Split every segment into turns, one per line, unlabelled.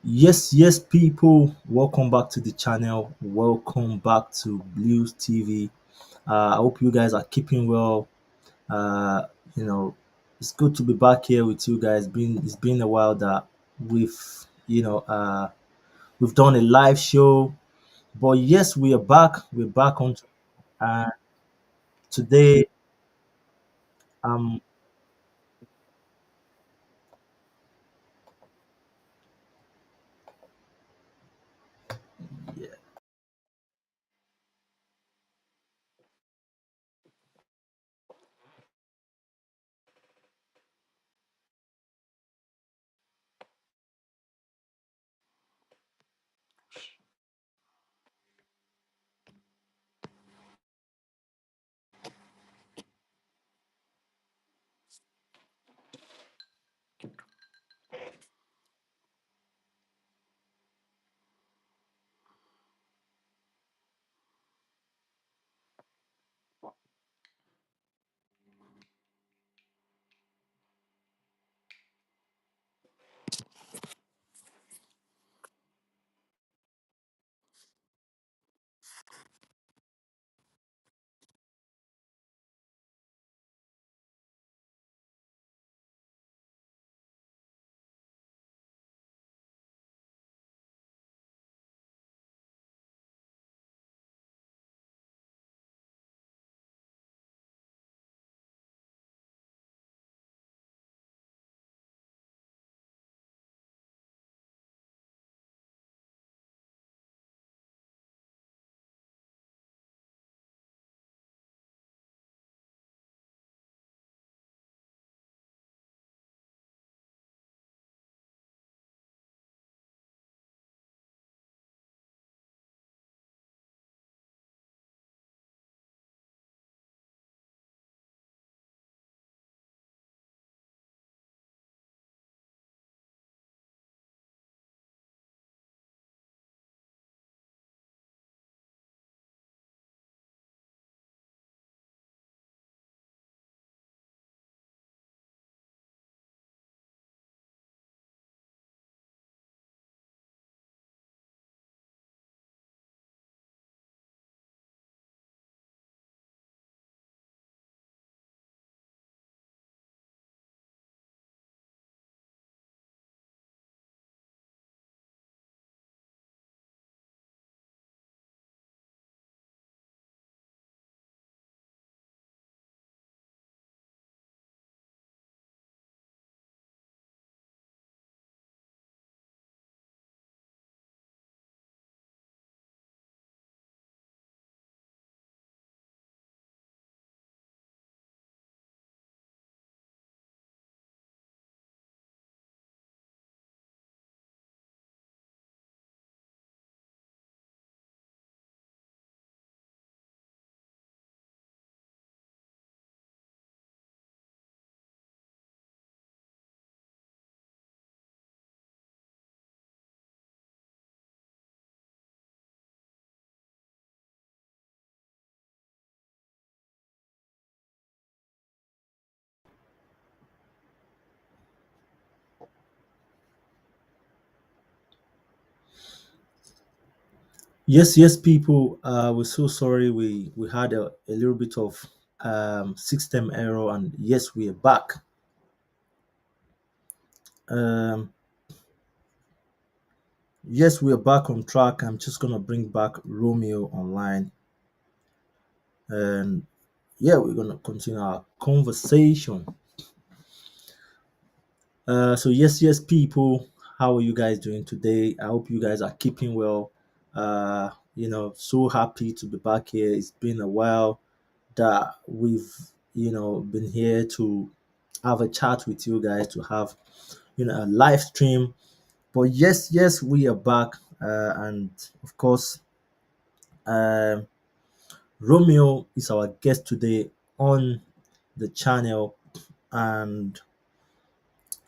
Yes, people. Welcome back to the channel. Welcome back to Blues TV. I hope you guys are keeping well. Uh, you know, it's good to be back here with you guys. It's been a while that we've you know we've done a live show, but yes, we are back. We're back on. Uh, Today, um, yes, people. We're so sorry. We had a little bit of system error, and yes, we are back. Um, Yes, we are back on track. I'm just gonna bring back Romeo online, and yeah, we're gonna continue our conversation. So yes, people, how are you guys doing today? I hope you guys are keeping well. So happy to be back here. It's been a while that we've been here to have a chat with you guys, to have a live stream. But yes, we are back, and of course. Um, Romeo is our guest today on the channel, and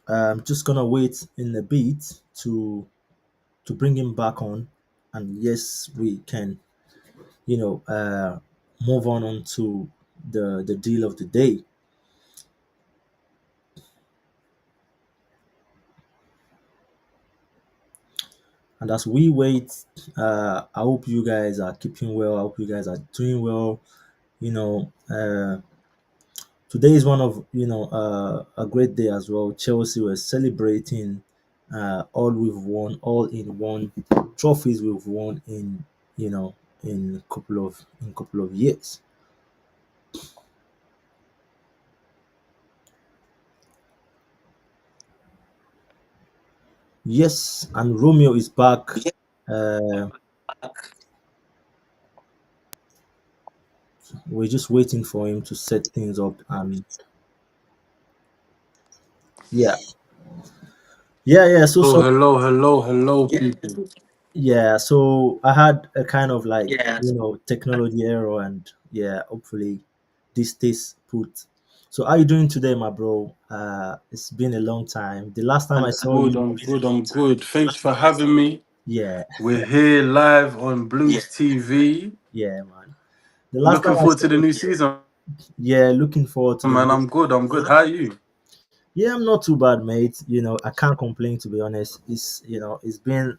I'm just gonna wait in a bit to bring him back on, and yes, we can, you know, uh, move on to the deal of the day. And as we wait, I hope you guys are keeping well. I hope you guys are doing well. You know, today is one of a great day as well. Chelsea were celebrating all we've won, all in one trophies we've won in in couple of years. Yes, and Romeo is back. Uh, we're just waiting for him to set things up, and yeah, yeah.
Oh, hello, hello, hello, people.
Yeah, so I had a kind of like technology error, and yeah, hopefully this stays put. So how you doing today, my bro? It's been a long time. The last time I
I'm
saw you,
good,
you
I'm
busy.
good, I'm good. Thanks for having me.
Yeah,
We're here live on Blues TV.
yeah, man. The last time
Looking
I
forward
saw
to the
you,
new season,
yeah, looking forward to the
man.
new.
I'm good, I'm good. How are you?
Yeah, I'm not too bad, mate. I can't complain, to be honest. It's been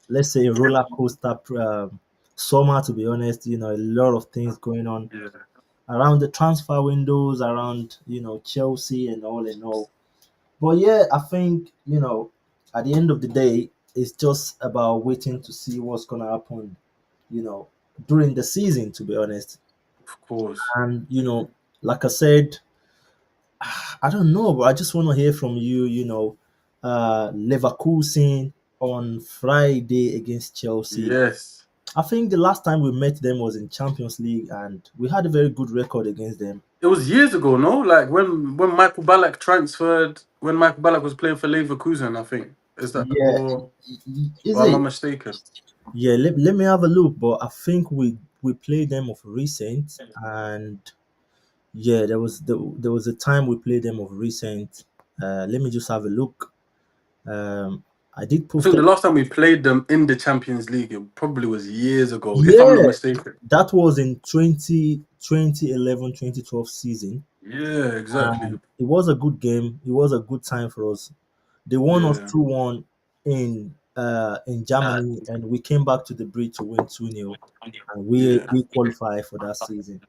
let's say a roller coaster summer, to be honest. A lot of things going on
Yeah,
around the transfer windows, around Chelsea and all and all. But yeah, I think at the end of the day, it's just about waiting to see what's gonna happen. You know, during the season, to be honest.
of course.
And like I said, I don't know, but I just want to hear from you. Leverkusen on Friday against Chelsea.
Yes.
I think the last time we met them was in Champions League, and we had a very good record against them.
It was years ago, no? Like when Michael Ballack transferred, when Michael Ballack was playing for Leverkusen, I think. Is that,
Yeah, is
or am I
it?
mistaken?
Yeah, let me have a look. But I think we played them of recent, and yeah, there was a time we played them of recent. Let me just have a look. Um, I did
I think
post
the
it.
last time we played them in the Champions League, it probably was years ago, if I'm not
Yeah,
mistaken.
that was in 2011-2012 season,
Yeah, exactly.
and it was a good game. It was a good time for us. They won us
Yeah.
2-1 in Germany, and we came back to the bridge to win 2-0, and we
Yeah.
we qualified for that season.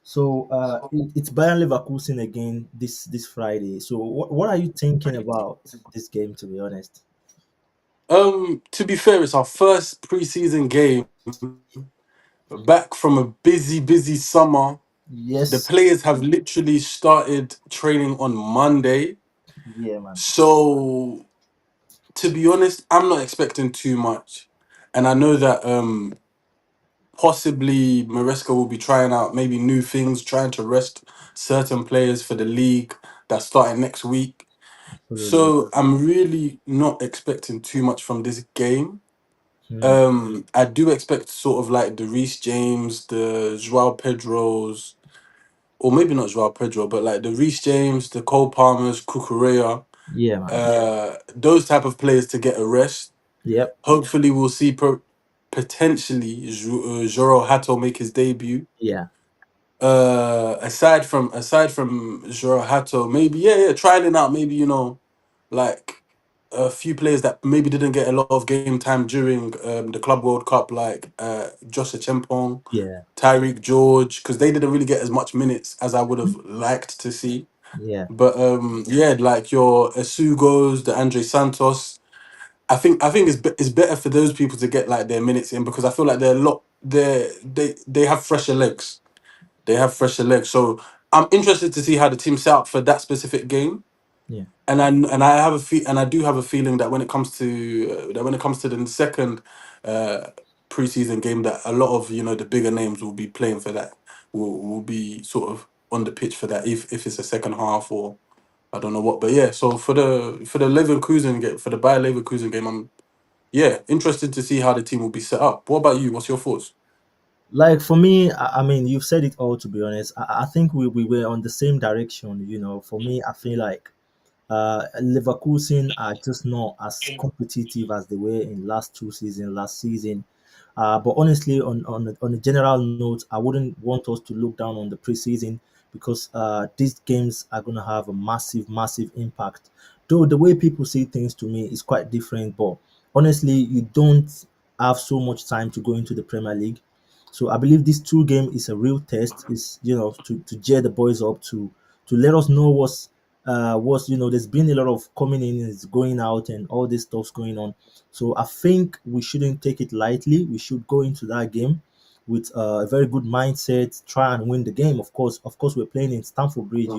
So it's Bayern Leverkusen again this Friday. So what are you thinking about this game? To be honest,
To be fair, it's our first preseason game back from a busy, busy summer. The
yes,
players have literally started training on Monday.
yeah, man,
So to be honest, I'm not expecting too much. And I know that possibly Maresca will be trying out maybe new things, trying to rest certain players for the league that's starting next week.
absolutely.
So I'm really not expecting too much from this game.
Hmm,
I do expect sort of like the Reece James, the Joao Pedro's, or maybe not Joao Pedro, but like the Reece James, the Cole Palmers, Kukurea,
yeah, man,
those type of players to get a rest.
yep,
Hopefully, we'll see potentially Joro Hato make his debut.
yeah,
Aside from Joro Hato, maybe yeah, trialing out maybe like a few players that maybe didn't get a lot of game time during the Club World Cup, like Josh Chempong,
yeah,
Tyreek George, because they didn't really get as much minutes as I would have liked to see.
yeah,
But yeah, like your Esugos, the Andre Santos, I think it's better for those people to get like their minutes in because I feel like they're a lot they have fresher legs. They have fresher legs. So I'm interested to see how the team set up for that specific game.
yeah.
And I do have a feeling that when it comes to the second uh, preseason game, that a lot of the bigger names will be playing for that. Will be sort of on the pitch for that if it's a second half or I don't know what. But yeah, so for the Leverkusen game for the Bayer Leverkusen game, I'm interested to see how the team will be set up. What about you? What's your thoughts?
Like for me, I mean, you've said it all. To be honest, I think we were on the same direction. For me, I feel like Leverkusen are just not as competitive as they were in last season. But honestly, on a general note, I wouldn't want us to look down on the preseason because these games are going to have a massive, massive impact. Though the way people see things to me is quite different, but honestly, you don't have so much time to go into the Premier League. So I believe this two game is a real test. Is to cheer the boys up, to let us know what's there's been a lot of coming in and going out and all this stuff's going on. So I think we shouldn't take it lightly. We should go into that game with a very good mindset, try and win the game. Of course, we're playing in Stamford Bridge.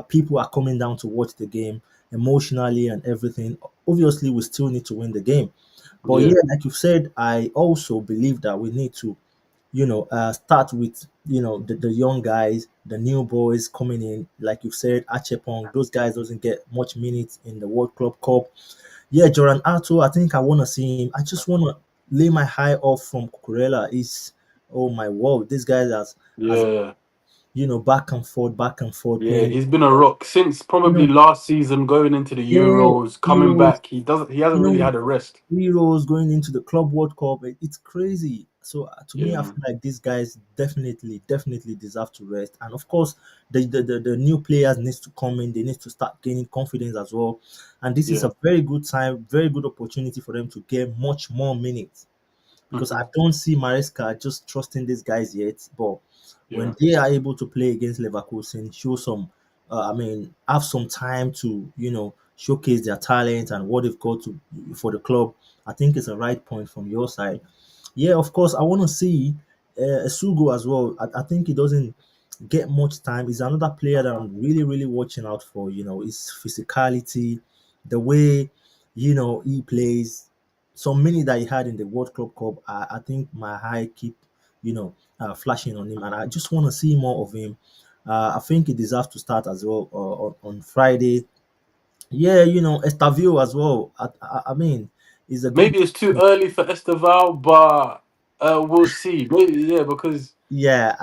People are coming down to watch the game emotionally and everything. Obviously, we still need to win the game. But
Yeah,
yeah, like you said, I also believe that we need to, start with, the young guys, the new boys coming in. Like you said, Achepong, those guys doesn't get much minutes in the World Club Cup. Yeah, Joran Arto, I think I want to see him. I just want to lay my high off from Cucurella. Is oh my word, this guy has
yeah,
back and forth
yeah.
playing.
He's been a rock since
You
probably
know,
last season, going into the
yeah,
Euros, coming
Euros.
back. He
You
hasn't really
know,
had a rest.
Heroes going into the Club World Cup. It's crazy. So to me, I
Yeah,
feel like these guys definitely deserve to rest. And of course, the new players needs to come in. They need to start gaining confidence as well. And this is
yeah,
a very good time, very good opportunity for them to get much more minutes because I
hmm,
don't see Maresca just trusting these guys yet. But
yeah,
when they are able to play against Leverkusen, show some, have some time to showcase their talent and what they've got to for the club. I think it's a right point from your side. Yeah, of course, I want to see Sugo as well. I think he doesn't get much time. He's another player that I'm really watching out for. His physicality, the way he plays. Some minute that he had in the World Club Cup, I think my eye keep flashing on him, and I just want to see more of him. I think he deserves to start as well on Friday. Yeah, Estavio as well. I mean, he's a good.
maybe it's too early for Esteval, but we'll see. Maybe, yeah, because
Yeah,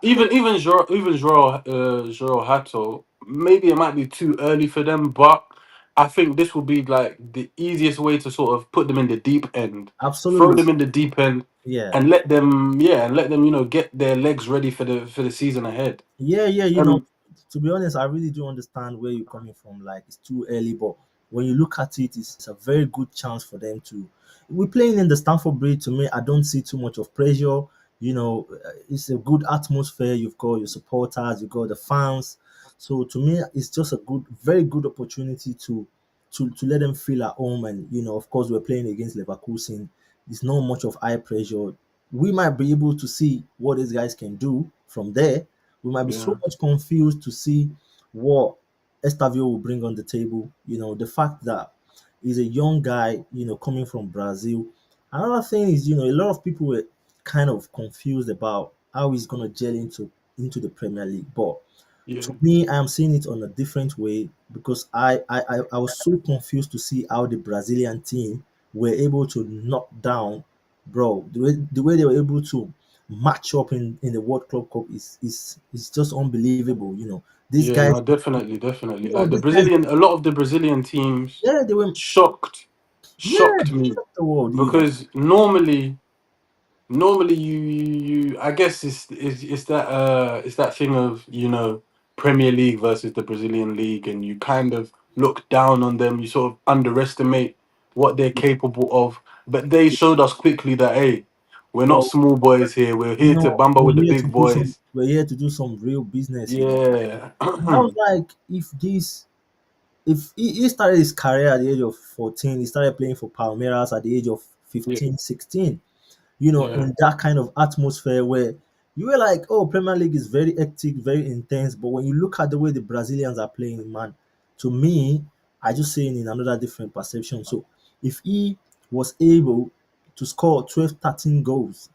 even Joao Hato, maybe it might be too early for them, but I think this will be like the easiest way to sort of put them in the deep end, throw
absolutely.
them in the deep end,
Yeah,
and let them get their legs ready for the season ahead.
yeah.
Um,
To be honest, I really do understand where you're coming from. Like it's too early, but when you look at it, it's a very good chance for them to. We're playing in the Stamford Bridge. To me, I don't see too much of pressure. It's a good atmosphere. You've got your supporters, you've got the fans. So to me, it's just a very good opportunity to let them feel at home. And of course, we're playing against Leverkusen. There's not much of high pressure. We might be able to see what these guys can do from there. We might be
yeah,
so much confused to see what Estavio will bring on the table. The fact that he's a young guy, coming from Brazil. Another thing is, a lot of people were kind of confused about how he's gonna gel into the Premier League. But
yeah,
to me, I am seeing it on a different way because I was so confused to see how the Brazilian team were able to knock down, bro. The way they were able to match up in the World Club Cup is just unbelievable. These
yeah.
guys,
No, definitely, definitely. Like
these guys,
A lot of the Brazilian teams
yeah, they were,
shocked
yeah,
shocked me
shocked the world.
because normally you I guess it's that thing of Premier League versus the Brazilian league, and you kind of look down on them, you sort of underestimate what they're capable of, but they showed us quickly that, hey, we're not
Bro,
small boys here, we're here to bumble with the big boys.
we're here to do some real business.
Yeah.
I was like, if he started his career at the age of 14, he started playing for Palmeiras at the age of
Yeah,
15, 16.
yeah,
In that kind of atmosphere where you were like, oh, Premier League is very hectic, very intense. But when you look at the way the Brazilians are playing, man, to me, I just see it in another different perception. So if he was able to score 12, 13 goals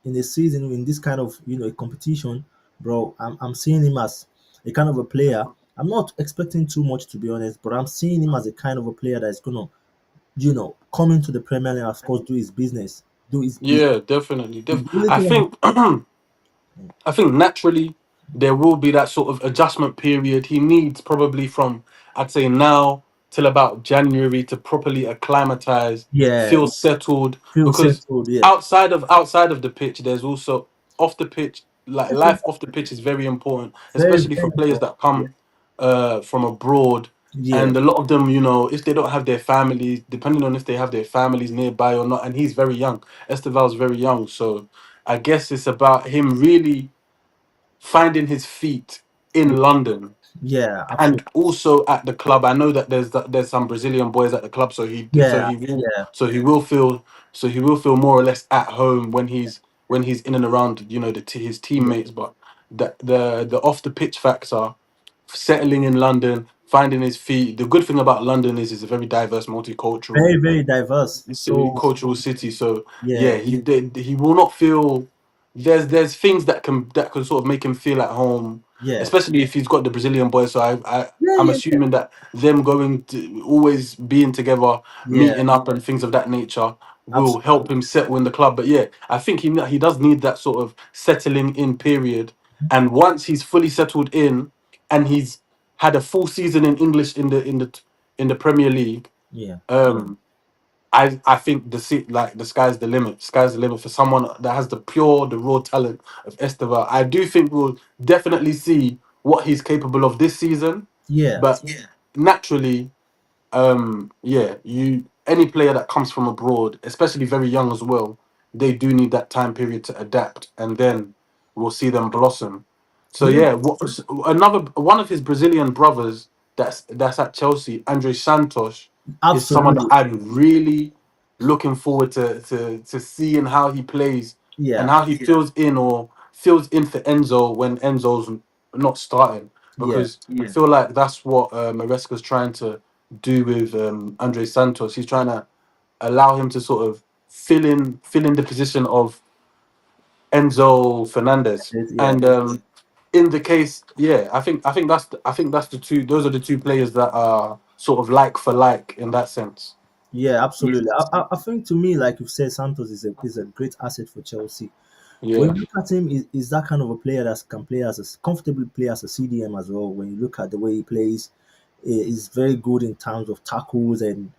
in a season in this kind of a competition, bro, I'm seeing him as a kind of a player. I'm not expecting too much to be honest, but I'm seeing him as a kind of a player that's gonna come into the Premier League, of course, do his business, do his
yeah, definitely,
the
definitely.
only
I
thing I'm
think I think naturally there will be that sort of adjustment period. He needs probably from, I'd say, now till about January to properly acclimatize,
yeah,
feel settled.
feel
Because
settled, yeah.
outside of the pitch, there's also off the pitch. Like
Yes,
life
exactly.
off the pitch is very important,
Very,
especially
very
for players
important.
that
Yeah.
come from abroad.
Yeah,
and a lot of them, if they don't have their families, depending on if they have their families nearby or not, and he's very young. Esteval's very young, so I guess it's about him really finding his feet in
yeah,
London
yeah,
and
absolutely.
also at the club. I know that there's some Brazilian boys at the club, so
Yeah, yeah,
he will feel more or less at home when he's in and around his
yeah.
teammates. But the off the pitch factor, settling in London, finding his feet. The good thing about London is it's a very diverse,
Very,
multicultural
very diverse. So
cultural city. So
yeah,
yeah, he will not feel. There's things that can sort of make him feel at home,
yeah,
especially if he's got the Brazilian boy. So
yeah,
I'm
yeah, yeah,
assuming that them going to always being together,
yeah.
meeting up, and things of that nature will
Absolutely.
help him settle in the club. But yeah, I think he does need that sort of settling in period. And once he's fully settled in, and he's had a full season in English in the Premier League,
Yeah,
um, I think the sky's the limit. Sky's the limit for someone that has the raw talent of Esteban. I do think we'll definitely see what he's capable of this season,
yeah,
but naturally, yeah, you any player that comes from abroad, especially very young as well, they do need that time period to adapt, and then we'll see them blossom. So
yeah.
yeah, another one of his Brazilian brothers that's at Chelsea, Andre Santos, is someone that
Absolutely.
I'm really looking forward to seeing how he plays and
Yeah,
how he fills in for Enzo when Enzo's not starting,
yeah,
because I feel like that's what Maresca's trying to do with Andre Santos. He's trying to allow him to sort of fill in the position of Enzo Fernandez.
yeah,
And in the case, yeah, I think that's the two. Those are the two players that are sort of like for like in that sense.
yeah. Absolutely. I think to me, like you said, Santos is a great asset for Chelsea. When
Yeah,
you look at him, is that kind of a player that can play as a comfortably play as a CDM as well. When you look at the way he plays, is very good in terms of tackles and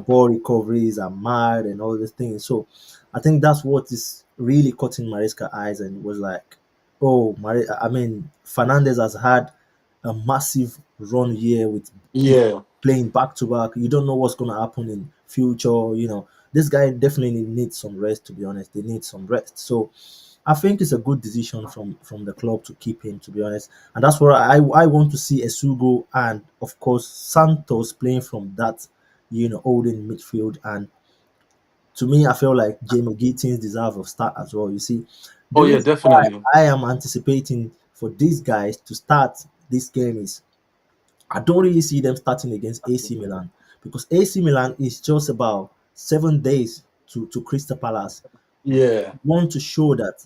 ball recoveries and mad and all these things. So I think that's what is really caught in Maresca eyes and was like, oh, I mean, Fernandez has had a massive run here with
yeah,
playing back to back. You don't know what's going to happen in future. This guy definitely needs some rest. To be honest, they need some rest. So I think it's a good decision from the club to keep him. To be honest, and that's where I want to see Esugo and of course Santos playing from that holding midfield. And to me, I feel like Jamie Gittins deserve a start as well. You see, the
oh yeah,
reason why
definitely.
I am anticipating for these guys to start this game is I don't really see them starting against AC Milan because AC Milan is just about 7 days to Crystal Palace.
Yeah,
Want to show that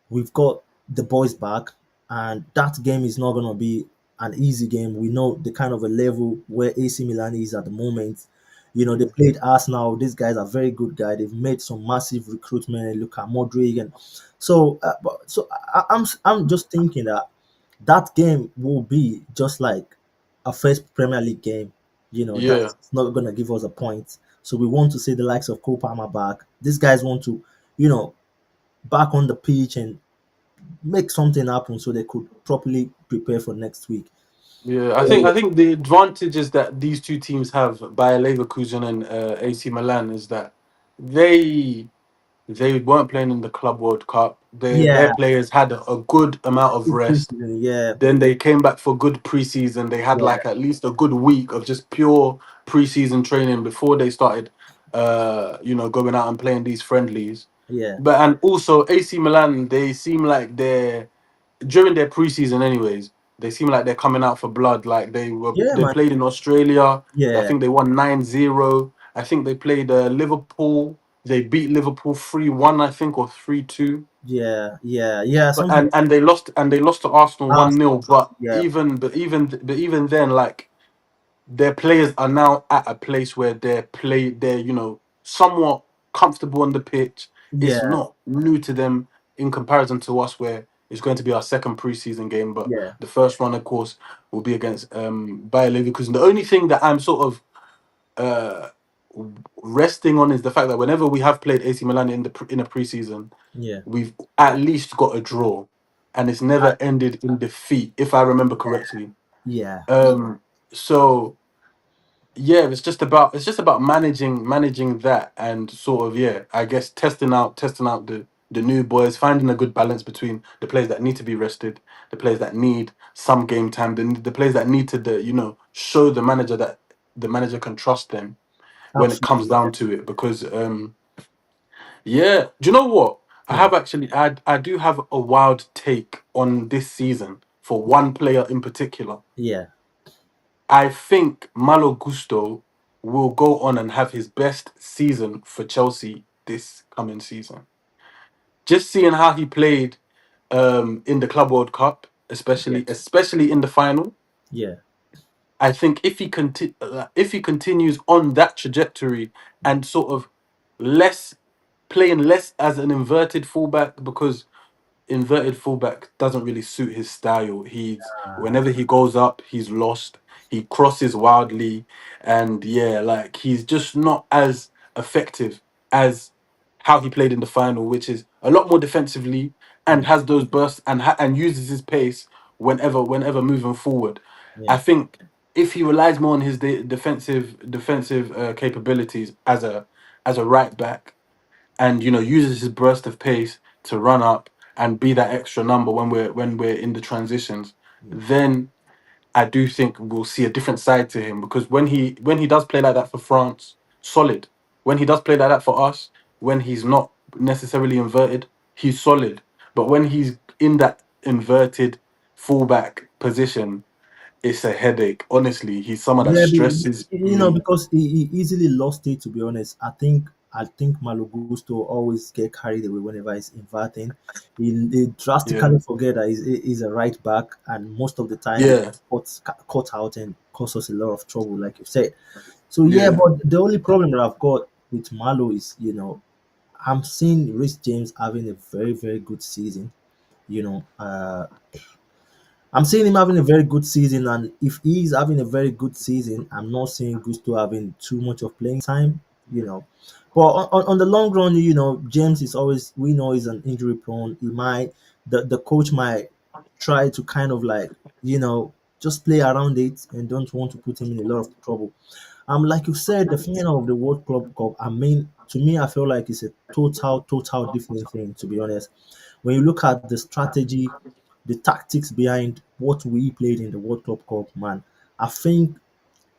we've got the boys back, and that game is not going to be an easy game. We know the kind of a level where AC Milan is at the moment. They played Arsenal. These guys are very good guys. They've made some massive recruitment. Look at Modric, and I'm just thinking that that game will be just like a first Premier League game.
yeah.
That's not going to give us a point. So we want to see the likes of Cole Palmer back. These guys want to, you know, back on the pitch and make something happen so they could properly prepare for next week.
Yeah, I
So,
think the advantages that these two teams have, Bayer Leverkusen and AC Milan, is that they they weren't playing in the Club World Cup. Their
yeah,
players had a good amount of
good
rest.
preseason, yeah,
Then they came back for good preseason. They had
yeah,
like at least a good week of just pure preseason training before they started, going out and playing these friendlies.
yeah,
But and also AC Milan, they seem like they're during their preseason, anyways. They seem like they're coming out for blood. Like
yeah,
they
man,
played in Australia. I
yeah,
think they won 9-0. I think they played Liverpool. They beat Liverpool 3-1, I think, or 3-2.
yeah, yeah, yeah.
But
Something
and they lost to Arsenal
else,
1-0. But
yeah,
even then, like their players are now at a place where they're somewhat comfortable on the pitch. It's
yeah,
not new to them in comparison to us, where it's going to be our second preseason game. But
yeah,
the first one, of course, will be against Bayer Leverkusen. The only thing that I'm sort of uh, resting on is the fact that whenever we have played AC Milan in a preseason,
yeah,
we've at least got a draw, and it's never ended in defeat, if I remember correctly.
yeah,
So. yeah, it's just about managing that, and sort of, yeah, I guess testing out the new boys, finding a good balance between the players that need to be rested, the players that need some game time, the players that need to, show the manager that the manager can trust them when it comes
Absolutely.
down to it. Because yeah, do you know what?
Yeah.
I do have a wild take on this season for one player in particular.
Yeah.
I think Malo Gusto will go on and have his best season for Chelsea this coming season. Just seeing how he played in the Club World Cup,
Yeah.
especially in the final.
Yeah.
I think if he continues on that trajectory, and sort of less playing less as an inverted fullback, because inverted fullback doesn't really suit his style. He's
Uh,
Whenever he goes up, he's lost. He crosses wildly, and yeah, like, he's just not as effective as how he played in the final, which is a lot more defensively, and
yeah.
has those bursts, and uses his pace whenever moving forward. I
Yeah.
think if he relies more on his defensive capabilities as a right back, and uses his burst of pace to run up and be that extra number when we're in the transitions,
Yeah.
then I do think we'll see a different side to him. Because when he does play like that for France, solid. When he does play like that for us, when he's not necessarily inverted, he's solid. But when he's in that inverted fullback position, it's a headache. Honestly, he's someone that
Yeah,
stresses me.
because he easily lost it. To be honest, I think Malo Gusto always get carried away whenever he's inverting. He
Yeah,
drastically forget that he's a right back, and most of the time he
yeah,
caught out and cause us a lot of trouble, like you said. So yeah,
yeah,
but the only problem that I've got with Malo is, I'm seeing Rich James having a very very good season. You know, I'm seeing him having a very good season, and if he's having a very good season, I'm not seeing Gusto having too much of playing time, you know. But on the long run, James is always, we know he's an injury prone. The coach might try to kind of like, just play around it and don't want to put him in a lot of trouble. Like you said, the final of the World Club Cup, I mean, to me, I feel like it's a total different thing, to be honest. When you look at the strategy, the tactics behind what we played in the World Club Cup, man, I think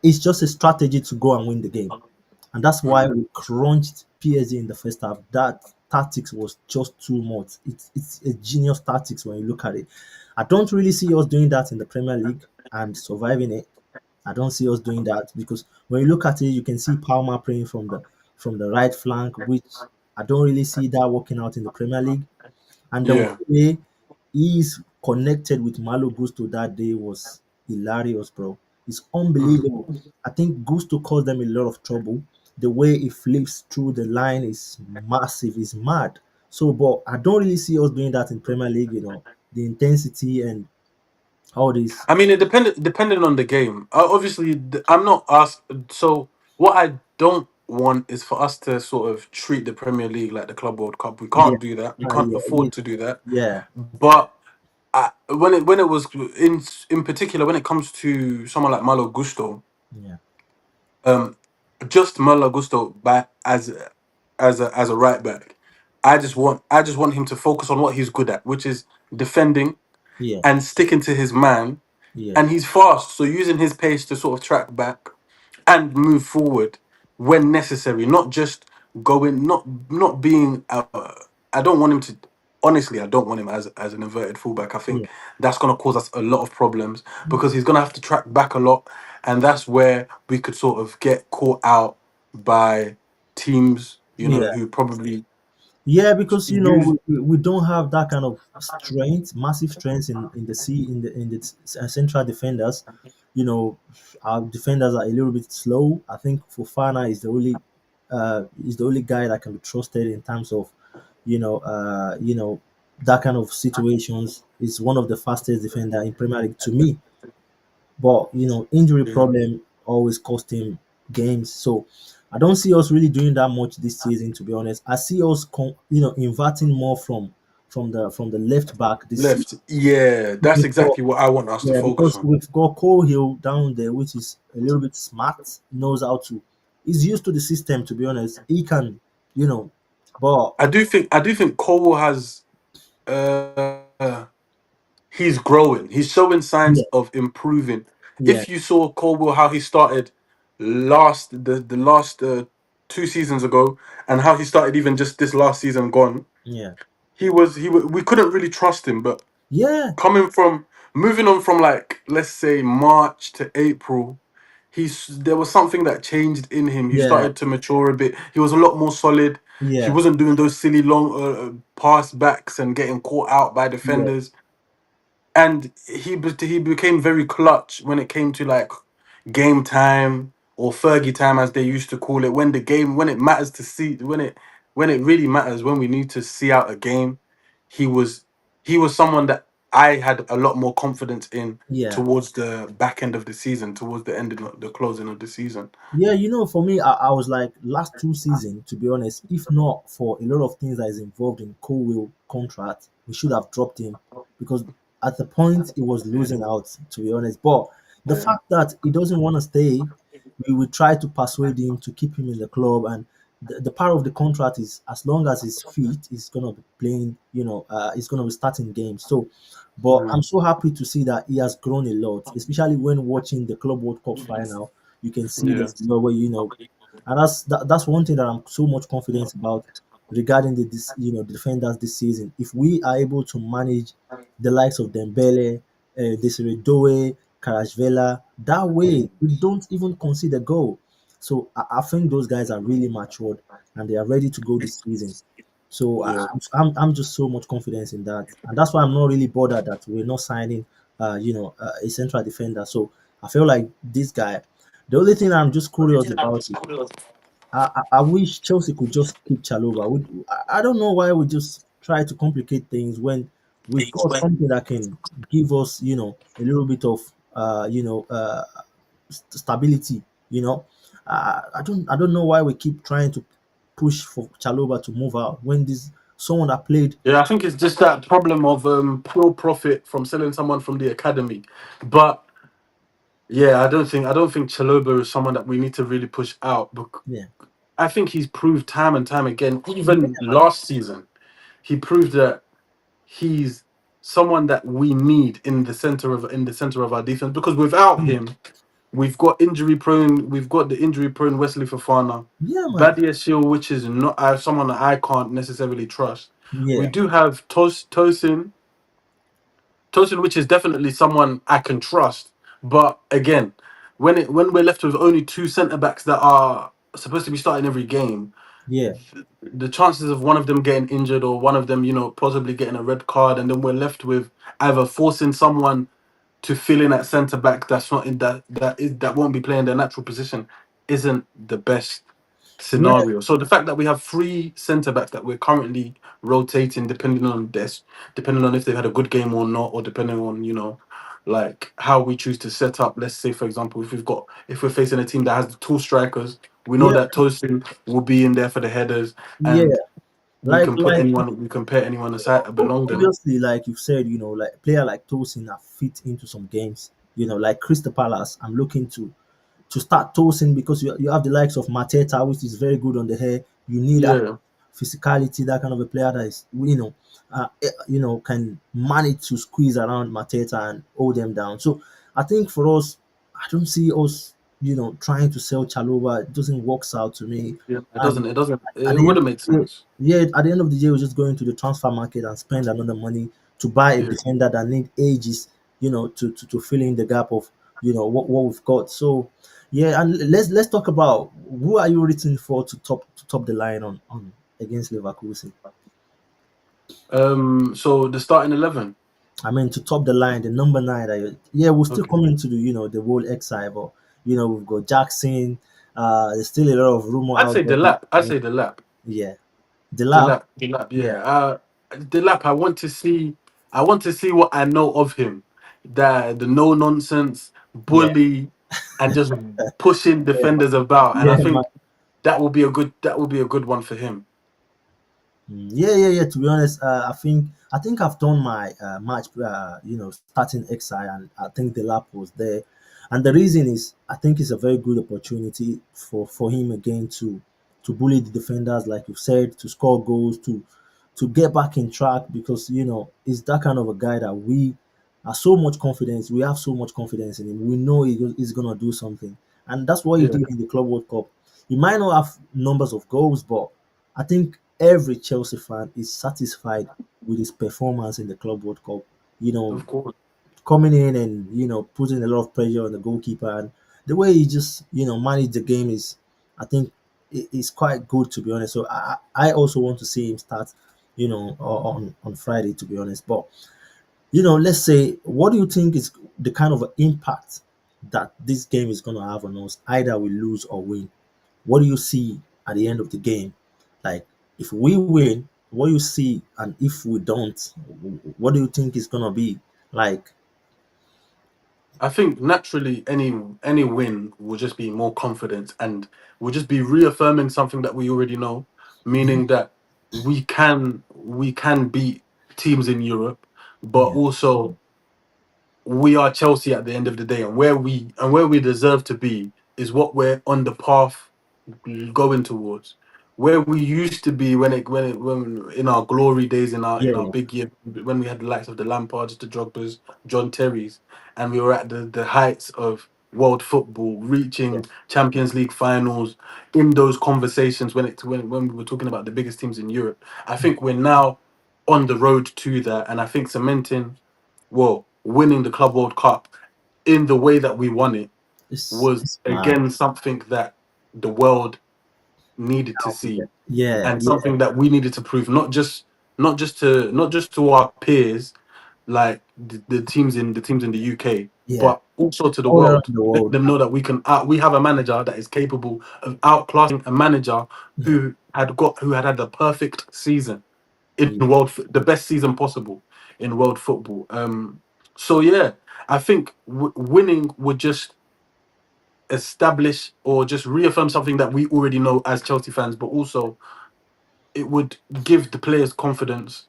it's just a strategy to go and win the game. And that's why
mhm.
we crunched PSG in the first half. That tactics was just too much. It's a genius tactics when you look at it. I don't really see us doing that in the Premier League and surviving it. I don't see us doing that because when you look at it, you can see Palmer playing from the right flank, which I don't really see that working out in the Premier League. And the
Yeah.
way he's connected with Malo Gusto that day was hilarious, bro. It's unbelievable.
Mhm.
I think Gusto caused them a lot of trouble. The way he flips through the line is massive, is mad. So, but I don't really see us doing that in Premier League, the intensity and all this.
I mean, it depending on the game. Obviously, I'm not asked. So what I don't want is for us to sort of treat the Premier League like the Club World Cup. We
Yeah,
can't do that. We can't
yeah,
afford to do that.
yeah,
But when it was in particular, when it comes to someone like Malo Gusto,
yeah,
um, just Malo Gusto back as a right back, I just want him to focus on what he's good at, which is defending
yeah,
and sticking to his man,
yeah,
and he's fast, so using his pace to sort of track back and move forward when necessary, not just going, not being. I don't want him to. Honestly, I don't want him as an inverted fullback. I
yeah.
think that's going to cause us a lot of problems, because he's going to have to track back a lot, and that's where we could sort of get caught out by teams,
Yeah.
who probably
Yeah, because
use.
we don't have that kind of strength, massive strength in the sea in the central defenders. You know, our defenders are a little bit slow. I think Fofana is the only guy that can be trusted in terms of, that kind of situations. Is one of the fastest defender in Premier League to me. But injury
Yeah.
problem always cost him games. So I don't see us really doing that much this season, to be honest. I see us, inverting more from the left back this season.
Left. Yeah, that's
We've got,
exactly what I want us to
yeah,
focus
because
on.
we've got Cole Hill down there, which is a little bit smart, knows how to. He's used to the system, to be honest. He can, you know, but
I do think Cole has uh he's growing. He's showing
yeah,
signs of improving.
yeah,
If you saw Colwell how he started the last 2 seasons ago, and how he started even just this last season gone,
yeah,
we couldn't really trust him. But
yeah,
coming from moving on from, like, let's say March to April, there was something that changed in him. He
yeah,
started to mature a bit. He was a lot more solid. He
yeah,
wasn't doing those silly long pass backs and getting caught out by
yeah,
defenders, and he became very clutch when it came to, like, game time or Fergie time, as they used to call it. When it matters to see, when it really matters, when we need to see out a game, he was he was someone that I had a lot more confidence in
yeah.
towards the back end of the season, towards the end of the closing of the season.
Yeah, for me, I was like last 2 seasons, to be honest. If not for a lot of things that is involved in Colwill contract, we should have dropped him because at the point he was
Yeah,
losing out, to be honest. But the
yeah,
fact that he doesn't want to stay, we will try to persuade him to keep him in the club. And the part of the contract is as long as he's fit, he's gonna be playing. He's gonna be starting games. So, but I'm
mm,
so happy to see that he has grown a lot, especially when watching the Club World Cup final. You can see
yeah,
there's a lot where and that's one thing that I'm so much confident about regarding the defenders this season. If we are able to manage the likes of Dembele, Desiree Doe, Karashvela, that way we don't even concede a goal. So I think those guys are really matured and they are ready to go this season. So
yeah.
I'm just so much confidence in that, and that's why I'm not really bothered that we're not signing, a central defender. So I feel like this guy. The only thing I'm just curious about is I wish Chelsea could just keep Chalobah. I don't know why we just try to complicate things when we've got something that can give us, a little bit of, stability. I don't know why we keep trying to push for Chalobah to move out when this someone that played.
Yeah, I think it's just that problem of pure profit from selling someone from the academy. But yeah, I don't think Chaloba is someone that we need to really push out. But
Yeah,
I think he's proved time and time again,
yeah,
even
man.
last season, he proved that he's someone that we need in the center of our defense. Because without
Mm.
him, we've got the injury prone Wesley Fofana,
Yeah, man.
Badia Shield, which is not someone that I can't necessarily trust. We
Yeah,
do have Tosin, which is definitely someone I can trust. But again, when we're left with only two centre backs that are supposed to be starting every game,
yeah,
the chances of one of them getting injured or one of them, possibly getting a red card, and then we're left with either forcing someone to fill in at centre back that's not in that won't be playing their natural position, isn't the best
yeah,
scenario. So the fact that we have three centre backs that we're currently rotating, depending on if they've had a good game or not, or depending on, like, how we choose to set up. Let's say, for example, if we're facing a team that has the two strikers, we know
yeah,
that Tosin will be in there for the headers,
yeah.
and
Like like
we can pair anyone aside below them.
obviously, like you said, like player like Tosin are fit into some games. Like Crystal Palace, I'm looking to start Tosin because you have the likes of Mateta, which is very good on the hair. You need that
Yeah.
physicality, that kind of a player that is, can manage to squeeze around Mateta and hold them down. So I think for us, I don't see us, trying to sell Chalova. It doesn't work out to me.
Yeah, it
And
doesn't. It doesn't.
at
It
the end
wouldn't
of
make
the day,
sense.
yeah, at the end of the day, we're just going to the transfer market and spend another money to buy a
Yeah.
defender that need ages, to fill in the gap of what we've got. So yeah, and let's talk about who are you rooting for to top the line on against Leverkusen.
So the starting 11.
I mean, to top the line, the number nine. Yeah, we'll still
Okay.
come into the the whole exile, but we've got Jackson. There's still a lot of rumor
I'd
out
say
there.
the lap. I'd say the lap.
Yeah, the
The
lab.
lap. The lap.
Yeah,
Yeah. The lap. I want to see. I want to see what I know of him. The no nonsense
yeah,
bully, and just pushing
yeah,
defenders about. And I
yeah, man.
think that will be a good. That will be a good one for him.
Yeah, yeah, yeah. To be honest, I think I've done my match, starting XI, and I think the lap was there, and the reason is I think it's a very good opportunity for him again to bully the defenders, like you said, to score goals, to get back in track because he's that kind of a guy that we are so much confidence. We have so much confidence in him. We know he's gonna do something, and that's what he
Yeah,
did in the Club World Cup. He might not have numbers of goals, but I think every Chelsea fan is satisfied with his performance in the Club World Cup. You know,
of course.
coming in and putting a lot of pressure on the goalkeeper, and the way he just managed the game is, I think, is quite good, to be honest. So I also want to see him start, on Friday, to be honest. But let's say, what do you think is the kind of impact that this game is going to have on us? Either we lose or win. What do you see at the end of the game? Like, if we win, what do you see, and if we don't, what do you think is gonna be like?
I think naturally any win will just be more confidence and will just be reaffirming something that we already know,
Mhm.
meaning that we can beat teams in Europe, but
Yeah,
also we are Chelsea at the end of the day, and where we deserve to be is what we're on the path going towards. Where we used to be when in our glory days, in our
yeah,
big year, when we had the likes of the Lampards, the Drogbas, John Terrys, and we were at the heights of world football,
yeah,
reaching Champions League finals, in those conversations when we were talking about the biggest teams in Europe. I think we're now on the road to that, and I think cementing, well, winning the Club World Cup in the way that we won it was
it's mad.
again something that the world needed to
Yeah,
see,
yeah,
and
yeah,
something that we needed to prove, not just to our peers, like the teams in the UK,
yeah.
but also to the
All around
world.
the
Let
world.
them know that we have a manager that is capable of outclassing a manager
Yeah,
who had the perfect season in
yeah.
the best season possible in world football. So yeah, I think winning would just establish or just reaffirm something that we already know as Chelsea fans, but also it would give the players confidence.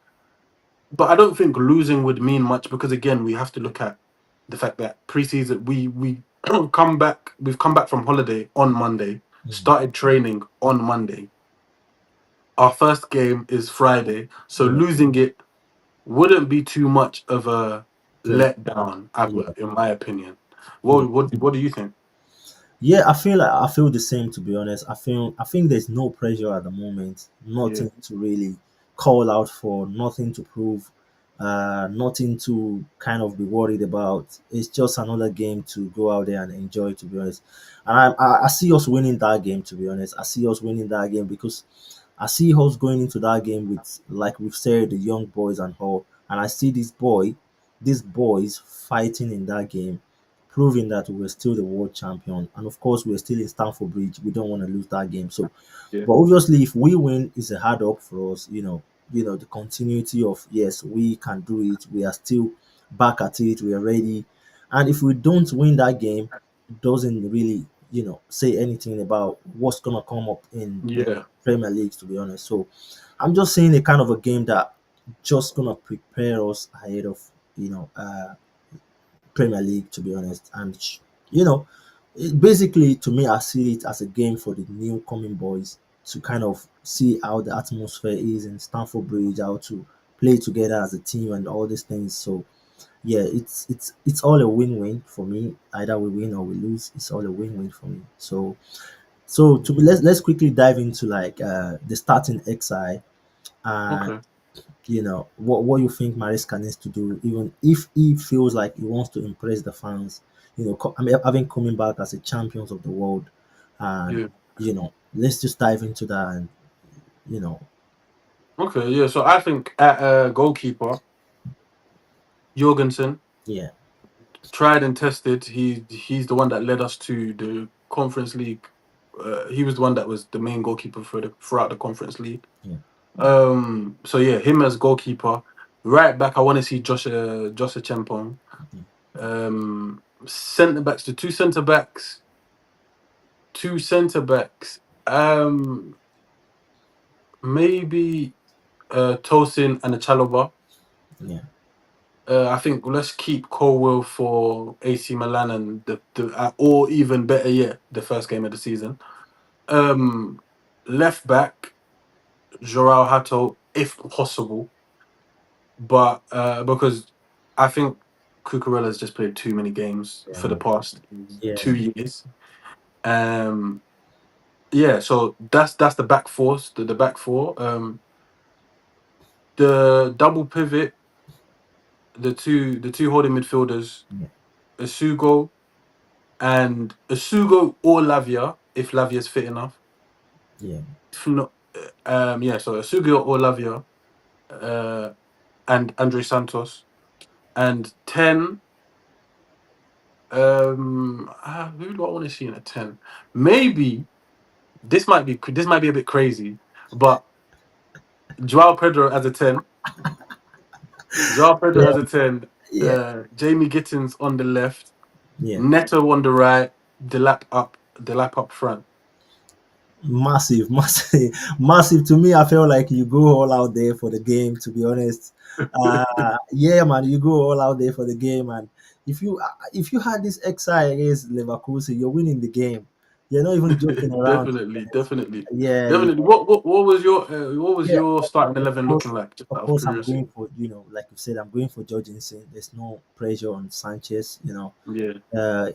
But I don't think losing would mean much because again, we have to look at the fact that preseason we we've come back from holiday on Monday,
Mhm.
started training on Monday. Our first game is Friday, so
Yeah,
losing it wouldn't be too much of a
pressure.
letdown,
Yeah.
in my opinion.
Yeah.
What do you think?
Yeah, I feel the same, to be honest. I think there's no pressure at the moment.
Yeah,
Nothing to really call out for, nothing to prove, nothing to kind of be worried about. It's just another game to go out there and enjoy, to be honest. And I see us winning that game, to be honest. I see us winning that game because I see us going into that game with, like we've said, the young boys and all. And I see these boys fighting in that game, proving that we're still the world champion. And of course, we're still in Stamford Bridge. We don't want to lose that game. So,
yeah,
but obviously, if we win, it's a hard up for us. The continuity of, yes, we can do it. We are still back at it. We are ready. And if we don't win that game, it doesn't really, say anything about what's gonna come up in
yeah,
Premier League. To be honest, so I'm just saying a kind of a game that just gonna prepare us ahead of you know Premier League, to be honest. And basically, to me, I see it as a game for the new coming boys to kind of see how the atmosphere is in Stamford Bridge, how to play together as a team, and all these things. So yeah, it's all a win-win for me. Either we win or we lose, it's all a win-win for me. So to be, let's quickly dive into like the starting XI, and
okay.
what you think Mariska needs to do, even if he feels like he wants to impress the fans. I mean, having coming back as a champions of the world, and
Yeah.
let's just dive into that, and you know,
Okay, yeah. So I think at goalkeeper, Jorgensen,
yeah,
tried and tested. He's the one that led us to the Conference League. He was the one that was the main goalkeeper throughout the Conference League.
yeah,
So yeah, him as goalkeeper. Right back, I want to see Josh Chempong. Centre backs, the two centre backs. Maybe. Tosin and a Chalobah.
Yeah,
I think let's keep Colwell for AC Milan and or even better yet, the first game of the season. Um, Left back Joao Hato, if possible, but because I think Cucurella's just played too many games for the
yeah,
past
yeah,
2 years. Um, yeah, so that's the back four, the back four. The double pivot, the two holding midfielders,
yeah,
Asugo and Asugo or Lavia, if Lavia's fit enough.
yeah.
If not, yeah, so Asugo or Lavia, uh, and Andre Santos, and 10. Who do I want to see in a 10? Maybe this might be a bit crazy, but Joao Pedro as a 10, Joao Pedro as
Yeah,
a 10,
yeah,
Jamie Gittins on the left,
yeah.
Neto on the right, the lap up front.
Massive, massive, massive. To me, I feel like you go all out there for the game. To be honest, yeah, man, you go all out there for the game, and if you had this XI against Leverkusen, you're winning the game. You're not even joking around. To be
Definitely,
honest.
definitely,
Yeah, yeah,
definitely. What was your
yeah.
starting 11
Course,
looking like? Just
of
out of
course, I'm
curiosity.
going for like you said, I'm going for Jorgensen. There's no pressure on Sanchez.
Yeah,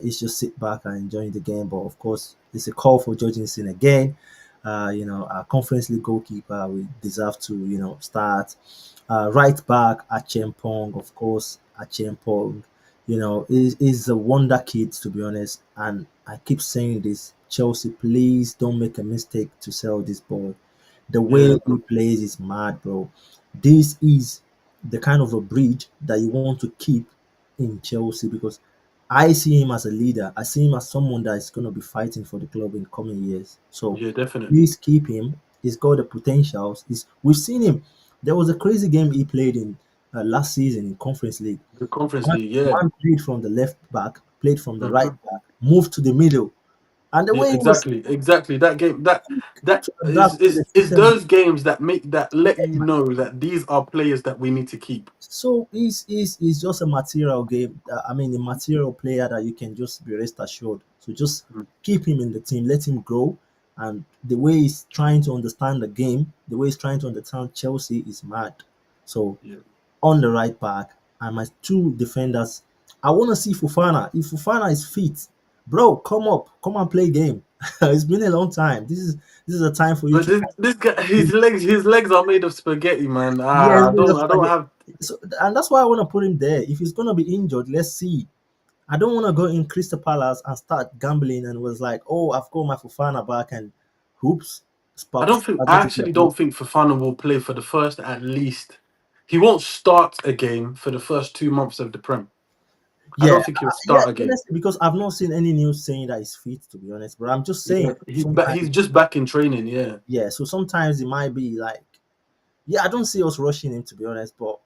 It's just sit back and enjoy the game. But of course, it's a call for Jorgensen again. Our Conference League goalkeeper we deserve to start. Right back Achempong, of course, Achempong. Is a wonder kid, to be honest. And I keep saying this: Chelsea, please don't make a mistake to sell this boy. The way
yeah,
he
bro.
plays is mad, bro. This is the kind of a bridge that you want to keep in Chelsea because I see him as a leader. I see him as someone that is going to be fighting for the club in coming years. So
Yeah, definitely.
please keep him. He's got the potentials. We've seen him. There was a crazy game he played in last season in Conference League.
The Conference
Man,
League, yeah.
man played from the left back, played from the right
Mhm.
back, moved to the middle, and the
Yeah,
way he was
exactly, exactly. That game, that
able
that
to
is
adapt to
is
the
is
system.
those games that let you know that these are players that we need to keep.
So he's just a material game. I mean, a material player that you can just be rest assured. So just
Mm.
keep him in the team, let him grow, and the way he's trying to understand the game, the way he's trying to understand Chelsea is mad. So
Yeah,
on the right back, and my two defenders, I want to see Fufana. If Fufana is fit, bro, come up, come and play game. It's been a long time. This is a time for you
but
to.
this guy, his legs are made of spaghetti, man.
Yes,
I don't I don't have.
so, and that's why I want to put him there. If he's gonna be injured, let's see. I don't want to go in Crystal Palace and start gambling and was like, oh, I've got my Fofana back and hoops,
I
spaghetti
actually
ball.
don't think Fafana will play for the first at least. He won't start a game for the first 2 months of the Prem. I
Yeah,
don't think he'll
yeah,
start a game.
honestly, because I've not seen any news saying that he's fit, to be honest. But I'm just saying
Yeah,
sometimes,
he's just back in training. Yeah,
yeah. So sometimes it might be like, yeah, I don't see us rushing him, to be honest. But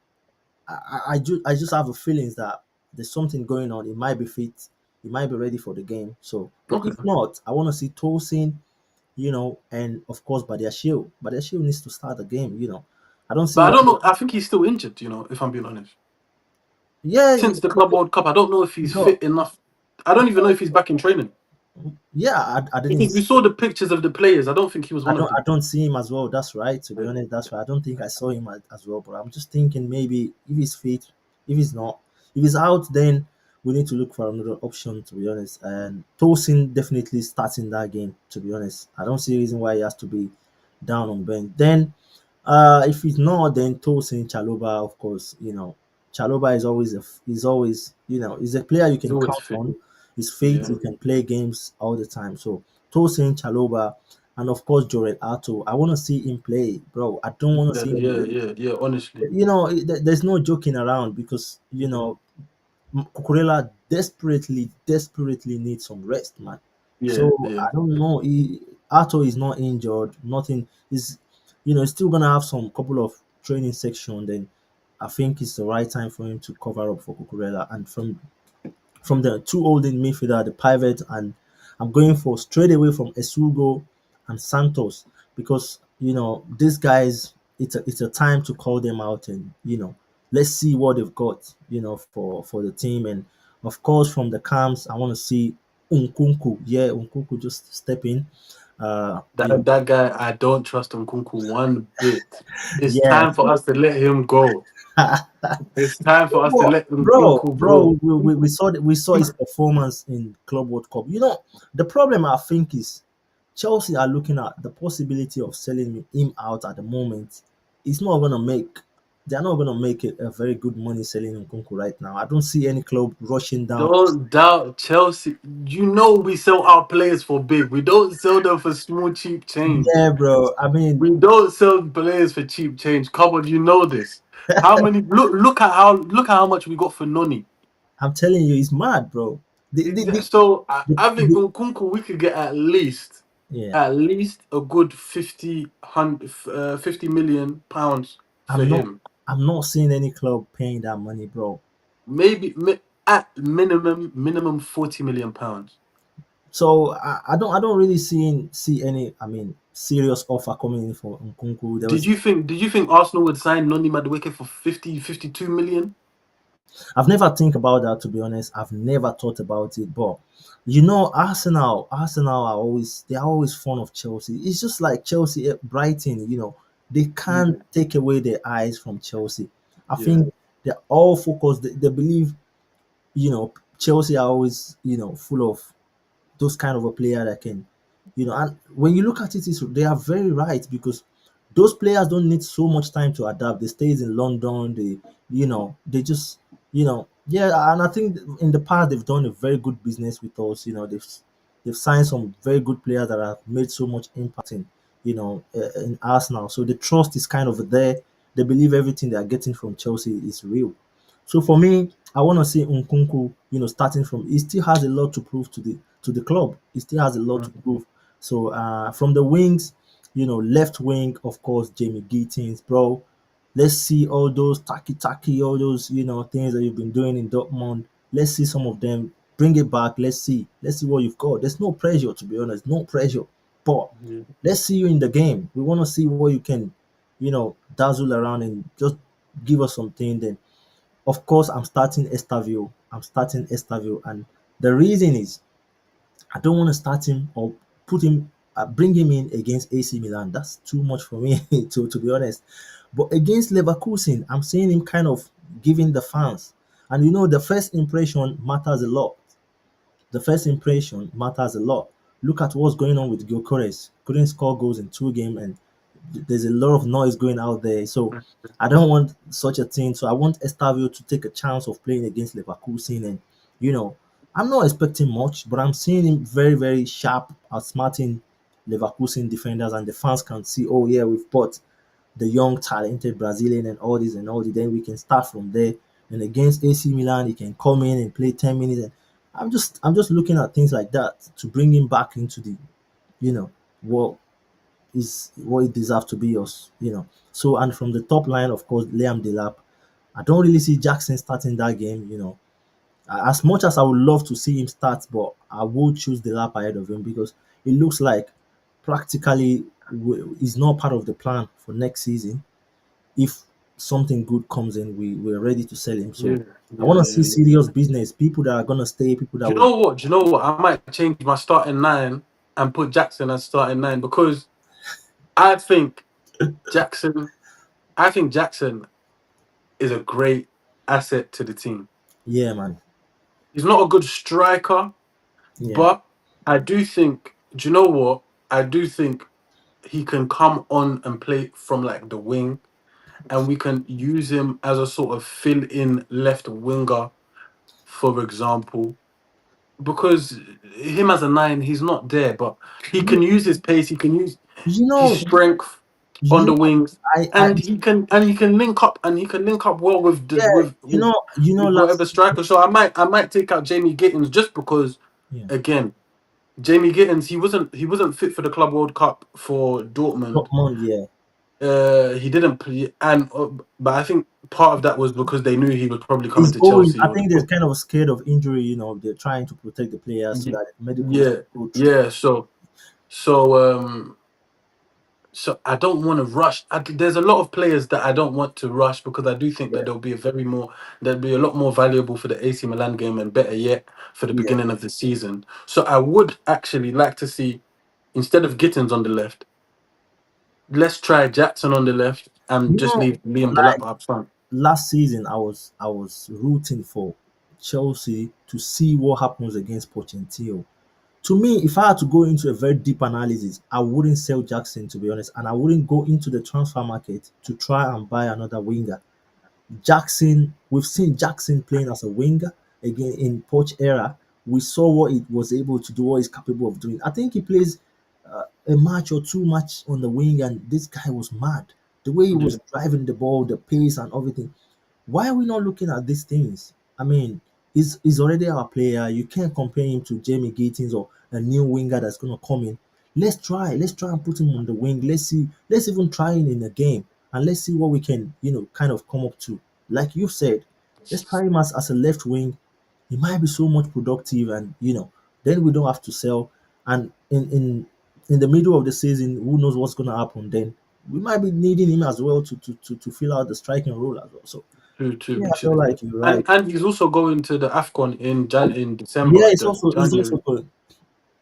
I just have a feelings that there's something going on. He might be fit. He might be ready for the game. So, but
okay.
if not, I want to see Tosin, and of course Badiashile. Badiashile needs to start the game. I don't see
But I
why.
don't know. I think he's still injured. If I'm being honest,
Yeah,
since the Club World Cup, I don't know if
he
he's
got,
fit enough. I don't even know if he's back in training.
yeah. I didn't.
Because we saw the pictures of the players. I don't think he was
I
one of
don't. I
them.
don't see him as well. That's right. To be
Yeah.
honest, that's right. I don't think I saw him as well. But I'm just thinking maybe if he's fit, if he's not, if he's out, then we need to look for another option. To be honest, and Tosin definitely starting that game. To be honest, I don't see a reason why he has to be down on bench. Then, if he's not, then Tosin Chaloba, of course. Chaloba is always he's a player you
He's
can
always
count
fit.
on. He's fit.
Yeah.
He can play games all the time. So Tosin Chaloba and of course Jorel Ato. I want to see him play, bro. I don't want to
Yeah,
see him.
yeah, yeah, yeah. Honestly.
There's no joking around because Cucurella desperately, desperately needs some rest, man.
Yeah,
So
yeah.
I don't know. Ato is not injured. Nothing is, he's still gonna have some couple of training section. Then I think it's the right time for him to cover up for Cucurella. And from the two holding midfielder, the pivot, and I'm going for straight away from Esugo and Santos because these guys. it's a time to call them out, and let's see what they've got, for the team. And of course, from the camps, I want to see Unkunku. Yeah, Unkunku just step in.
That guy, I don't trust Nkunku one bit. It's
Yeah.
time for us to let him go. It's time for us to
Bro,
let
bro,
Nkunku
bro,
go.
we saw we saw his performance in Club World Cup. The problem I think is Chelsea are looking at the possibility of selling him out at the moment. It's not gonna make They're not gonna make a very good money selling Nkunku right now. I don't see any club rushing down.
Don't doubt Chelsea. You know we sell our players for big. We don't sell them for small, cheap change.
Yeah, bro. I mean,
We don't sell players for cheap change. Come on, you know this. How many? Look at how much we got for Noni.
I'm telling you, it's mad, bro.
So I think
The-
Nkunku we could get
yeah,
at least a good 50 million pounds for
I'm not
him.
I'm not seeing any club paying that money, bro.
Maybe at minimum 40 million pounds.
So I don't really see any, I mean, serious offer coming in for Nkunku.
Did you think Arsenal would sign Noni Madueke for 52 million?
I've never think about that, to be honest. I've never thought about it, but Arsenal are always fond of Chelsea. It's just like Chelsea, Brighton. They can't
Yeah.
take away their eyes from Chelsea. I
Yeah.
think they're all focused. They believe, Chelsea are always, full of those kind of a player that can, and when you look at it, they are very right, because those players don't need so much time to adapt. They stays in London. They just, yeah. And I think in the past they've done a very good business with us. They've signed some very good players that have made so much impact in Arsenal. So the trust is kind of there. They believe everything they are getting from Chelsea is real. So for me, I want to see Nkunku, starting from. He still has a lot to prove to the club. He still has a lot to
Mhm.
prove. So from the wings, left wing, of course, Jamie Gittins, bro. Let's see all those taki, all those things that you've been doing in Dortmund. Let's see some of them. Bring it back. Let's see what you've got. There's no pressure, to be honest. No pressure. But
Yeah.
let's see you in the game. We want to see what you can, dazzle around and just give us something. Then of course, I'm starting Estavio. And the reason is I don't want to start him or put him, bring him in against AC Milan. That's too much for me to be honest. But against Leverkusen, I'm seeing him kind of giving the fans, and the first impression matters a lot. The first impression matters a lot. Look at what's going on with Gyökeres. Couldn't score goals in 2 games, and there's a lot of noise going out there. So I don't want such a thing. So I want Estavio to take a chance of playing against Leverkusen, and you know, I'm not expecting much, but I'm seeing him very, very sharp, outsmarting Leverkusen defenders, and the fans can see, oh yeah, we've bought the young, talented Brazilian and all this and all that. Then we can start from there. And against AC Milan, he can come in and play 10 minutes. And I'm just looking at things like that to bring him back into the, you know, what what it deserves to be us, So and from the top line, of course, Liam Delap. I don't really see Jackson starting that game. As much as I would love to see him start, but I will choose Delap ahead of him because it looks like practically is not part of the plan for next season. If something good comes in, we're ready to sell him.
Yeah.
So I
Yeah.
want to
Yeah.
see
Yeah.
serious business, people that are gonna stay, people that
Do you
will.
know what? Do you know what? I might change my starting nine and put Jackson as starting nine because I think Jackson. I think Jackson is a great asset to the team.
Yeah, man.
He's not a good striker,
Yeah,
but I do think. Do you know what? I do think he can come on and play from like the wing, and we can use him as a sort of fill-in left winger, for example. Because him as a nine, he's not there, but he
you,
can use his pace. He can use
you
his
know,
strength on
you
the
know,
wings,
I
and he can link up well with the,
yeah,
with
you
with
know, you know,
with
last
whatever striker. So I might take out Jamie Gittins just because
yeah,
again Jamie Gittins he wasn't fit for the Club World Cup for Dortmund.
Dortmund, yeah.
He didn't play, and but I think part of that was because they knew he was probably coming
He's
to
going.
Chelsea
I
or
think they're kind of scared of injury. They're trying to protect the players so that medicals
yeah,
go through.
yeah. So So I don't want to rush. There's a lot of players that I don't want to rush because I do think that
Yeah,
there'll be a lot more valuable for the AC Milan game and better yet for the
yeah.
beginning of the season. So I would actually like to see, instead of Gittins on the left, let's try Jackson on the left and
You
just
know,
leave Liam
like
Delap up front.
last season, I was rooting for Chelsea to see what happens against Pochettino. To me, if I had to go into a very deep analysis, I wouldn't sell Jackson, to be honest, and I wouldn't go into the transfer market to try and buy another winger. Jackson, we've seen Jackson playing as a winger again in Poch era. We saw what he was able to do, what he's capable of doing. I think he plays a match or two match on the wing, and this guy was mad. The way he was
Yeah,
driving the ball, the pace, and everything. Why are we not looking at these things? I mean, he's already our player. You can't compare him to Jamie Gittins or a new winger that's gonna come in. Let's try and put him on the wing. Let's see, let's even try him in a game and let's see what we can, kind of come up to. Like you said, let's try him as a left wing. He might be so much productive, and then we don't have to sell. And in the middle of the season, who knows what's gonna happen then? We might be needing him as well to fill out the striking role as well. So
true,
yeah, I feel
literally.
like you're right.
And he's also going to the AFCON in
Yeah,
December, the
it's also
January.
good.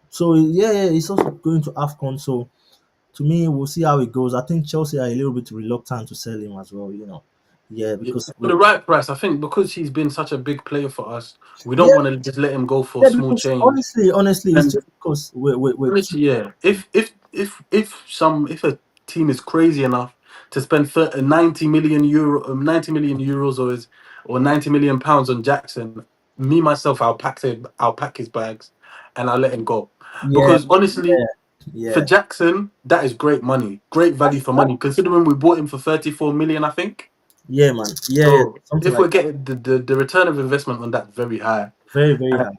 So yeah, it's also going to AFCON. So to me, we'll see how it goes. I think Chelsea are a little bit reluctant to sell him as well. Yeah,
Yeah,
because
for the right price, I think because he's been such a big player for us, we don't
yeah,
want to just let him go for
yeah,
small
because
change.
honestly, it's
And
just because we're too,
honestly, yeah, if a team is crazy enough to spend 90 million euros or 90 million pounds on Jackson, me myself, I'll pack his bags, and I'll let him go.
yeah,
Because honestly,
yeah,
for
yeah.
Jackson, that is great money, great value for money. Considering we bought him for 34 million, I think.
Yeah, man. Yeah,
So
something
if
like
we're
that.
getting the return of investment on that very high,
Very, very
and
high.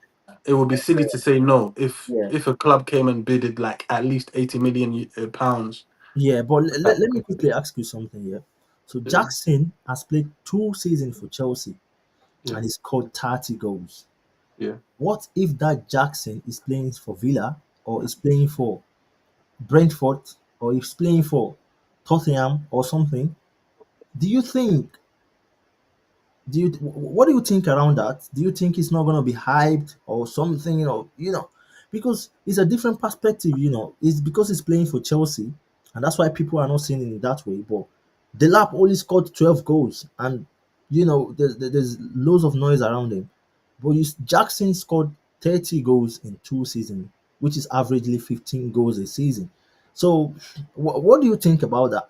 it would be silly to say no
Yeah.
if a club came and bidded like at least 80 million pounds.
Yeah, but
Like,
let me quickly ask you something here. So
yeah,
Jackson has played 2 seasons for Chelsea
yeah,
and he scored 30 goals.
yeah.
What if that Jackson is playing for Villa or is playing for Brentford or is playing for Tottenham or something? Do you think what do you think around that? Do you think it's not going to be hyped or something, because it's a different perspective, it's because he's playing for Chelsea and that's why people are not seeing it in that way. But Delap only scored 12 goals and there's loads of noise around him. But Jackson scored 30 goals in 2 seasons, which is averagely 15 goals a season. So what do you think about that?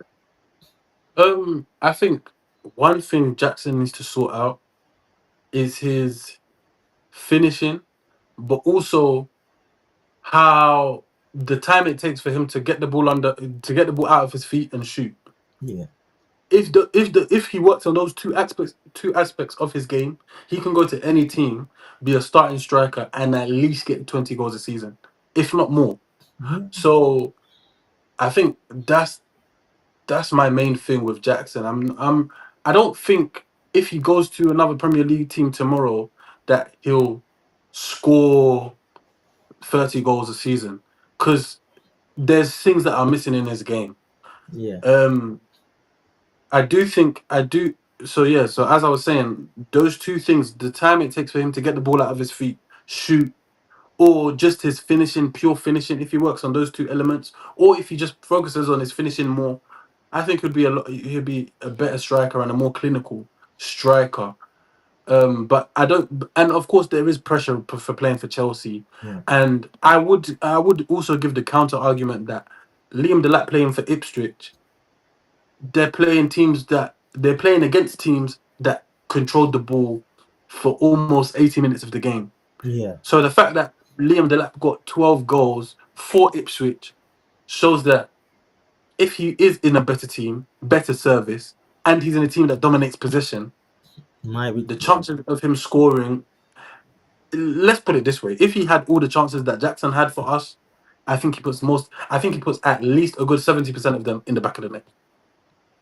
I think one thing Jackson needs to sort out is his finishing, but also how the time it takes for him to get the ball out of his feet and shoot.
Yeah,
If he works on those two aspects of his game, he can go to any team, be a starting striker, and at least get 20 goals a season, if not more.
yeah,
So I think that's my main thing with Jackson. I don't think if he goes to another Premier League team tomorrow that he'll score 30 goals a season because there's things that are missing in his game.
yeah,
Um, I do think I do. So yeah. So as I was saying, those two things: the time it takes for him to get the ball out of his feet, shoot, or just his finishing, pure finishing. If he works on those two elements, or if he just focuses on his finishing more, I think he'd be a better striker and a more clinical striker. But I don't, and of course there is pressure for playing for Chelsea,
yeah,
and I would also give the counter argument that Liam Delap playing for Ipswich, they're playing against teams that controlled the ball for almost 80 minutes of the game.
yeah.
So the fact that Liam Delap got 12 goals for Ipswich shows that if he is in a better team, better service, and he's in a team that dominates possession,
My
the chances of him scoring, let's put it this way, if he had all the chances that Jackson had for us, I think he puts at least a good 70% of them in the back of the net.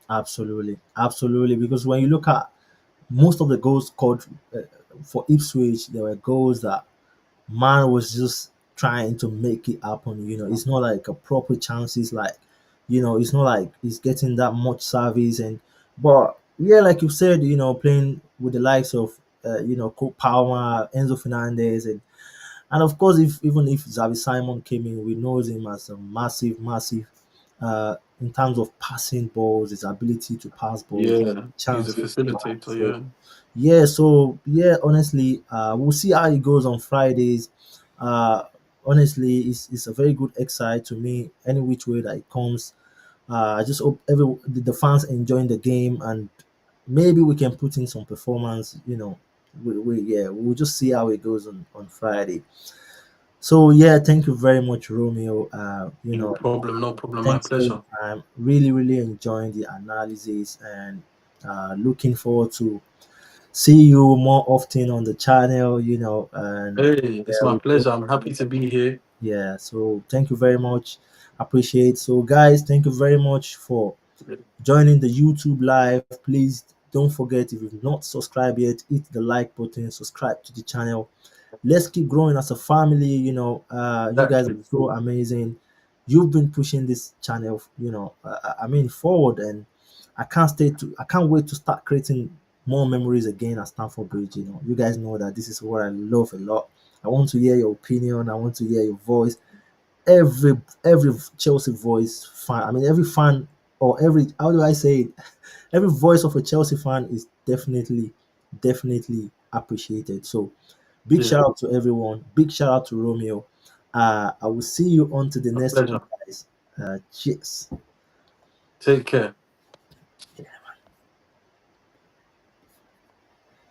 Absolutely, absolutely. Because when you look at most of the goals scored uh, for Ipswich, there were goals that man was just trying to make it happen. It's not like a proper chances. Like, It's not like he's getting that much service. But yeah, like you said, playing with the likes of Cole Palmer, Enzo Fernandez, and of course, if even if Xavi Simon came in, we know him as a massive in terms of passing balls, his ability to pass balls,
Yeah, he's a
chances.
facilitator.
So
Yeah.
yeah, honestly, we'll see how it goes on Fridays. Honestly, it's a very good exercise to me, any which way that it comes. I just hope the fans enjoying the game, and maybe we can put in some performance. We'll just see how it goes on Friday. So yeah, thank you very much, Romeo.
No problem. No problem. My
Thanks for your
pleasure.
time. Really enjoying the analysis, and looking forward to see you more often on the channel. And
Hey, it's
yeah,
my pleasure. I'm happy to be here.
yeah. So thank you very much. Appreciate. So guys, thank you very much for joining the YouTube live. Please don't forget, if you've not subscribed yet, hit the like button, subscribe to the channel. Let's keep growing as a family. You guys are
Exactly.
so amazing. You've been pushing this channel, forward, and I can't wait to start creating more memories again at Stamford Bridge. You guys know that this is what I love a lot. I want to hear your opinion. I want to hear your voice. Every Chelsea voice fan. I mean, every fan, or every, how do I say it? Every voice of a Chelsea fan is definitely appreciated. So big
Yeah,
shout out to everyone. Big shout out to Romeo. I will see you on to the
my
next one,
pleasure.
guys. Cheers.
Take care.